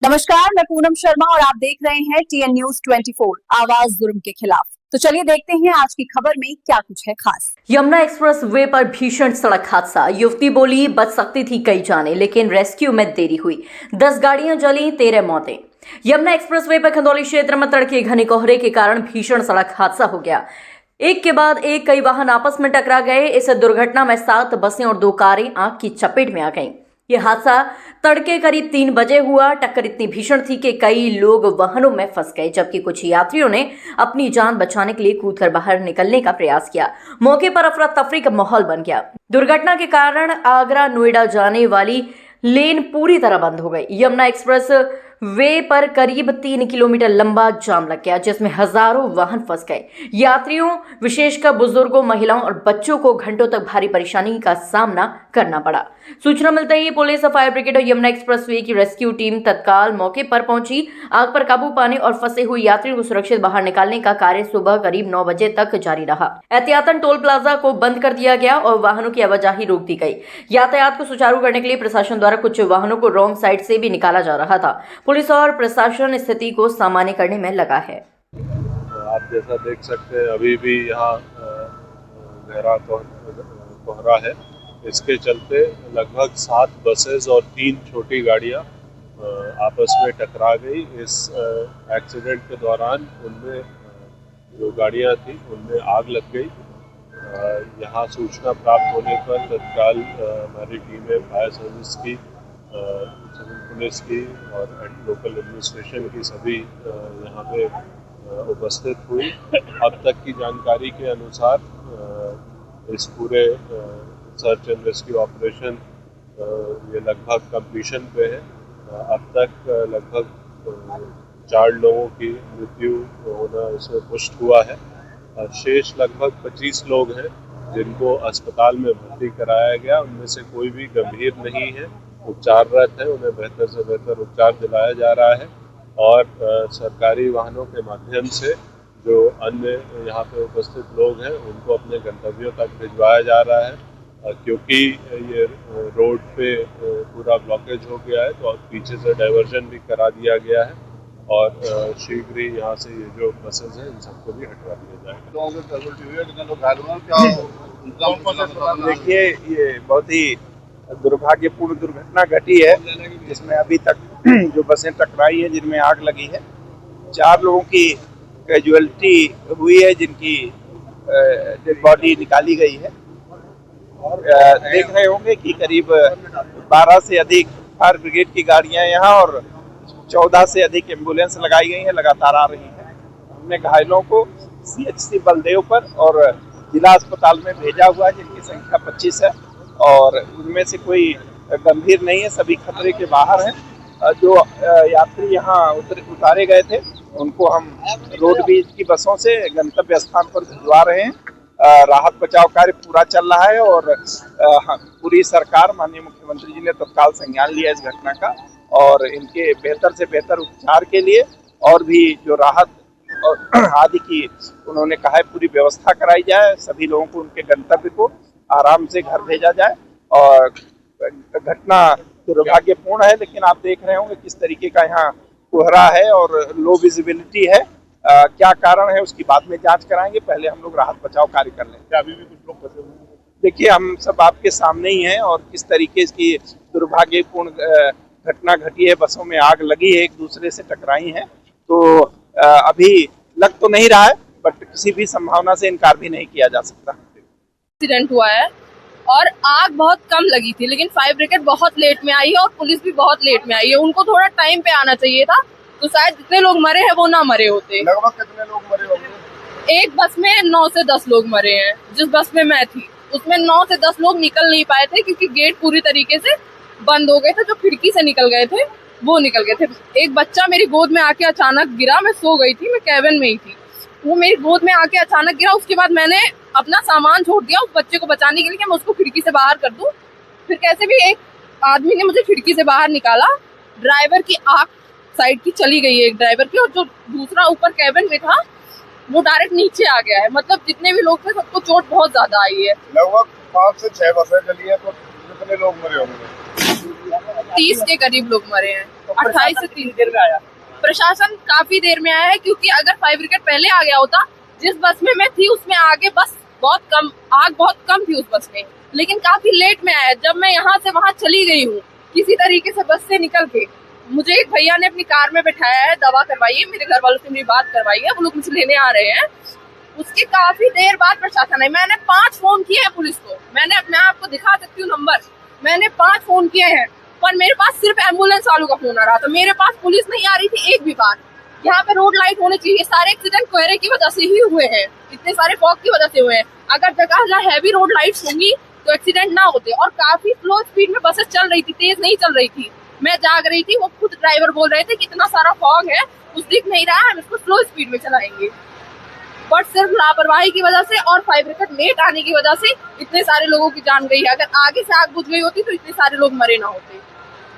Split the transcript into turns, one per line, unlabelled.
नमस्कार, मैं पूनम शर्मा और आप देख रहे हैं TN News 24 आवाज जुर्म के खिलाफ। तो चलिए देखते हैं आज की खबर में क्या कुछ है खास।
यमुना एक्सप्रेस वे पर भीषण सड़क हादसा। युवती बोली बच सकती थी कई जाने, लेकिन रेस्क्यू में देरी हुई। 10 गाड़ियां जली, 13 मौतें। यमुना एक्सप्रेस वे पर खंदौली क्षेत्र में तड़के घने कोहरे के कारण भीषण सड़क हादसा हो गया। एक के बाद एक कई वाहन आपस में टकरा गए। इस दुर्घटना में 7 बसें और 2 कारें आग की चपेट में आ गईं। यह हादसा तड़के करीब 3 बजे हुआ। टक्कर इतनी भीषण थी कि कई लोग वाहनों में फंस गए, जबकि कुछ यात्रियों ने अपनी जान बचाने के लिए कूदकर बाहर निकलने का प्रयास किया। मौके पर अफरा तफरी का माहौल बन गया। दुर्घटना के कारण आगरा नोएडा जाने वाली लेन पूरी तरह बंद हो गई। यमुना एक्सप्रेस वे पर करीब 3 किलोमीटर लंबा जाम लग गया, जिसमें हजारों वाहन फंस गए। यात्रियों, विशेषकर बुजुर्गों, महिलाओं और बच्चों को घंटों तक भारी परेशानी का सामना करना पड़ा। सूचना मिलते ही पुलिस, फायर ब्रिगेड और यमुना एक्सप्रेस वे की रेस्क्यू टीम तत्काल मौके पर पहुंची। आग पर काबू पाने और फंसे हुए यात्रियों को सुरक्षित बाहर निकालने का कार्य सुबह करीब 9 बजे तक जारी रहा। एहतियातन टोल प्लाजा को बंद कर दिया गया और वाहनों की आवाजाही रोक दी गई। यातायात को सुचारू करने के लिए प्रशासन द्वारा कुछ वाहनों को रॉन्ग साइड से भी निकाला जा रहा था। पुलिस और प्रशासन स्थिति को सामान्य करने में लगा है।
आप जैसा देख सकते हैं, अभी भी यहाँ गहरा कोहरा है। इसके चलते लगभग 7 बसेस और 3 छोटी गाड़ियाँ आपस में टकरा गई। इस एक्सीडेंट के दौरान उनमें जो गाड़ियाँ थी उनमें आग लग गई। यहाँ सूचना प्राप्त होने पर तत्काल हमारी टीमें फायर सर्विस की, सिविल पुलिस की और लोकल एडमिनिस्ट्रेशन की सभी यहाँ पे उपस्थित हुई। अब तक की जानकारी के अनुसार इस पूरे सर्च एंड रेस्क्यू ऑपरेशन ये लगभग कंप्लीशन पे है। अब तक लगभग 4 लोगों की मृत्यु होना इसमें पुष्ट हुआ है। शेष लगभग 25 लोग हैं जिनको अस्पताल में भर्ती कराया गया। उनमें से कोई भी गंभीर नहीं है, उपचाररत है। उन्हें बेहतर से बेहतर उपचार दिलाया जा रहा है और सरकारी वाहनों के माध्यम से जो अन्य यहाँ पे उपस्थित लोग हैं उनको अपने गंतव्यों तक भिजवाया जा रहा है। क्योंकि ये रोड पे पूरा ब्लॉकेज हो गया है तो पीछे से डाइवर्जन भी करा दिया गया है और शीघ्र ही यहाँ से ये जो बसेज हैं इन सबको भी हटवा दिया जाएगा।
देखिए, ये बहुत ही दुर्भाग्यपूर्ण दुर्घटना घटी है जिसमें अभी तक जो बसें टकराई है जिनमें आग लगी है। 4 लोगों की कैजुअलिटी हुई है जिनकी डेड बॉडी निकाली गई है। देख रहे होंगे कि करीब 12 से अधिक फायर ब्रिगेड की गाड़ियां यहाँ और 14 से अधिक एम्बुलेंस लगाई गई हैं, लगातार आ रही हैं। हमने घायलों को CHC बलदेव पर और जिला अस्पताल में भेजा हुआ है जिनकी संख्या 25 है और उनमें से कोई गंभीर नहीं है, सभी खतरे के बाहर हैं। जो यात्री यहाँ उतारे गए थे उनको हम रोडवेज की बसों से गंतव्य स्थान पर भिजवा रहे हैं। राहत बचाव कार्य पूरा चल रहा है और पूरी सरकार, माननीय मुख्यमंत्री जी ने तत्काल संज्ञान लिया इस घटना का और इनके बेहतर से बेहतर उपचार के लिए और भी जो राहत आदि की उन्होंने कहा है पूरी व्यवस्था कराई जाए। सभी लोगों को उनके गंतव्य को आराम से घर भेजा जाए। और घटना दुर्भाग्यपूर्ण है, लेकिन आप देख रहे होंगे किस तरीके का यहाँ कोहरा है और लो विजिबिलिटी है। क्या कारण है उसकी बाद में जांच कराएंगे, पहले हम लोग राहत बचाव कार्य कर लें। क्या अभी भी कुछ लोग फंसे हुए हैं? देखिए, हम सब आपके सामने ही हैं और किस तरीके की दुर्भाग्यपूर्ण घटना घटी है। बसों में आग लगी है, एक दूसरे से टकराई है। तो अभी लग तो नहीं रहा है, बट किसी भी संभावना से इनकार भी नहीं किया जा सकता।
एक्सीडेंट हुआ है और आग बहुत कम लगी थी, लेकिन फायर ब्रिगेड बहुत लेट में आई है और पुलिस भी बहुत लेट में आई है। उनको थोड़ा टाइम पे आना चाहिए था, तो शायद जितने लोग मरे हैं वो ना मरे होते।
लगभग कितने लोग मरे होंगे?
एक बस में 9 से 10 लोग मरे हैं। जिस बस में मैं थी उसमें 9 से 10 लोग निकल नहीं पाए थे क्योंकि गेट पूरी तरीके से बंद हो गए थे। जो खिड़की से निकल गए थे वो निकल गए थे। एक बच्चा मेरी गोद में आके अचानक गिरा। मैं सो गई थी, मैं कैबिन में ही थी। वो मेरी गोद में आके अचानक गिरा। उसके बाद मैंने अपना सामान छोड़ दिया उस बच्चे को बचाने के लिए कि मैं उसको खिड़की से बाहर कर दूं। फिर कैसे भी एक आदमी ने मुझे खिड़की से बाहर निकाला। ड्राइवर की आंख साइड की चली गई है एक ड्राइवर की, और जो दूसरा ऊपर कैबिन में था वो डायरेक्ट नीचे आ गया है। मतलब जितने भी लोग थे सबको चोट बहुत ज्यादा आई है।
लगभग 5 से 6 बसें चली है, तो कितने लोग मरे होंगे?
30 के करीब लोग मरे हैं। 28 से 3 देर में आया। प्रशासन काफी देर में आया है, क्योंकि अगर फायर ब्रिगेड पहले आ गया होता, जिस बस में मैं थी उसमें आगे बस आग बहुत कम थी उस बस में, लेकिन काफी लेट में आया। जब मैं यहाँ से वहाँ चली गई हूँ किसी तरीके से बस से निकल के, मुझे एक भैया ने अपनी कार में बैठाया है, दवा करवाई है, मेरे घर वालों से मेरी बात करवाई है, वो लोग मुझे लेने आ रहे हैं। उसके काफी देर बाद प्रशासन है। मैंने 5 फोन किए हैं पुलिस को, मैंने अपने आप को दिखा सकती हूँ नंबर, मैंने 5 फोन किए हैं, पर मेरे पास सिर्फ एम्बुलेंस वालों का फोन आ रहा था, मेरे पास पुलिस नहीं आ रही थी एक भी बार। यहाँ पे रोड लाइट होने चाहिए। सारे एक्सीडेंट कोहरे की वजह से ही हुए हैं, इतने सारे फॉग की वजह से हुए हैं। अगर जगह जहाँ हैवी रोड लाइट्स होंगी तो एक्सीडेंट ना होते। और काफी स्लो स्पीड में बसेस चल रही थी, तेज नहीं चल रही थी। मैं जाग रही थी, वो खुद ड्राइवर बोल रहे थे कि इतना सारा फॉग है, कुछ दिख नहीं रहा है, हम इसको स्लो स्पीड में चलाएंगे। बट सिर्फ लापरवाही की वजह से और फायर ब्रिगेड लेट आने की वजह से इतने सारे लोगों की जान गई है। अगर आगे से आग बुझ गई होती तो इतने सारे लोग मरे ना होते।